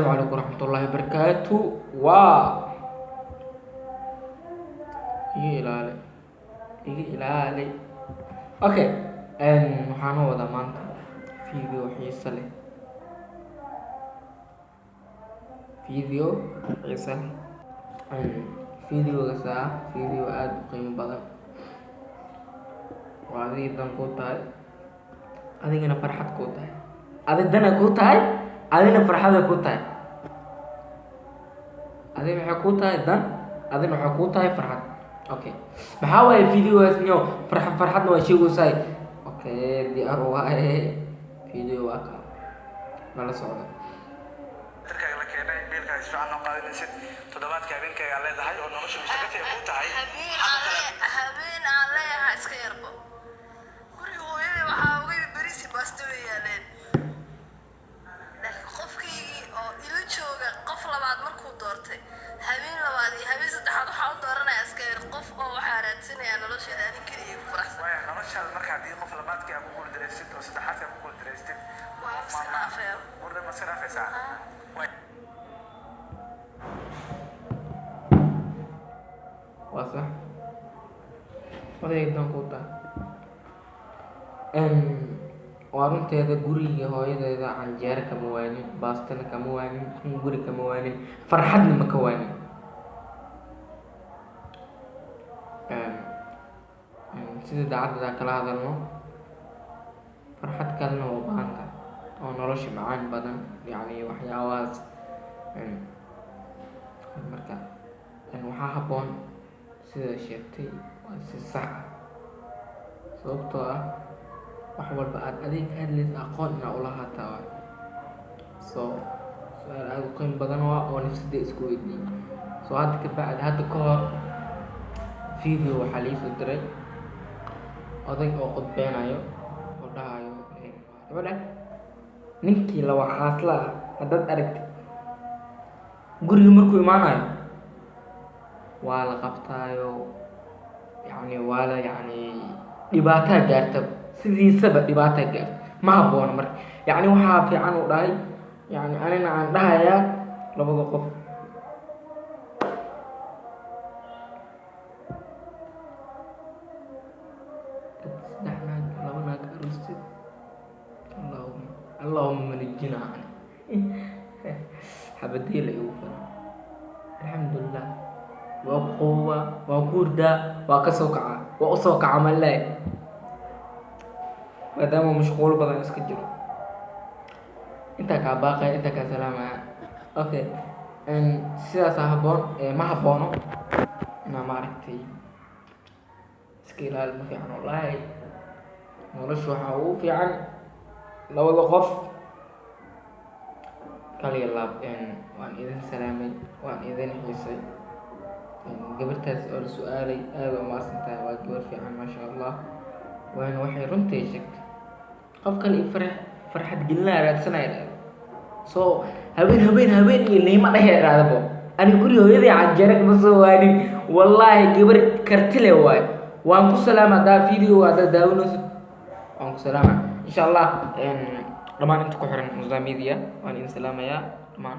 السلام عليكم ورحمة الله وبركاته. واو يجي إلالي أوكي waxaan wadaa maanta video xiiso leh videogaas video aad u qiimo badan waa adiga dan kuu tahay adigana farxad kuu tahay adi dana kuu tahay adina farxada kuu tahay adi maxay kuu tahay dan adina waxay kuu tahay farxad okay maxaa waaye videogaas niyo farxadna waa sheegaysaa okay diyaar waaye video waa ka nala socda dadkaaga la keenay beelkaaga fiican oo qaadinaysid toddobaadka habeenkaaga leedahay oo nolosha mustaqbalka ku tahay habeen aan leeyahay iska yarbo guriga hooyadii waxaa uga berisi baasto yaaleen qofkii oo ila jooga qof labaad markuu doortay habeen labaad iyo habeen saddexaad waxaa u dooranaya iska yar qof oo waxaa raadsanaya nolosheeda adin keliya ku faraxsan waayo noloshaada markaa haddii qof labaadkii aad ku guuldaraysid oo saddexaadkii aad ku guuldaraysid waa iska dhaafaya warda ma iska dhaafaysaa waa sax odaydan kuu tahay waa runteeda guriga hooyadeeda canjeero kama waanin baastana kama waanin guri kama waanin farxadna ma ka waanin sida daacadda kala hadalno farxad kalena waa baahan tahay oo nolosha macaan badan yacni waxyaabahaas marka waxaa habboon sida sheegtay waa si sax ah sababtoo ah wax walba aad adeeg hadlaysa aqoon inaa ula haataa waay soo su-aal aada u qiimo badan waa oo nafsada isku weydiiyey soo hadda kabacdi hadda ka hor video waxaa liisoo diray oday oo qodbeenayo oo dhahayo gabadha ninkii laba xaasla ah haddaad aragtid guriga markuu imaanayo waa la qabtaayo yacni waa la yacni dhibaataa gaarta sidiisaba dhibaataa gaarta ma habboona marka yacni waxaa fiican uu dhahay yacni anina aan dhahayaa labada qof laba naag aroosid allahuma manijina xabadii la igu filan alxamdulilah waa ku qowaa waa ku hurdaa waa ka soo kacaa waa u soo kaca malee maadaama mashquul badan iska jiro intaa kaa baaqaya intaa kaa salaamaya okay sidaasa habboon ma habboono inaa maaragtay iska ilaali ma fiican wallaahi nolosha waxaa ugu fiican labada qof kaliya laab waan idin salaamay waan idin xiisay gabartaas oo la su-aalay aada u maasantahay waa gabar fiican maasha allah waana waxay runtii sheegtay qof kale i farxad gelinaa raadsanaya dhahda soo habeen iyo niimo dhahee dhahdabo ani guri hooyadii canjeero kama soo waanin wallaahi gabar kartile waayo waan ku salaama haddaa video haddaa daawanaysid waan ku salaama insha allah dhammaan inta ku xiran Muza Media waan idin salaamayaa dhammaan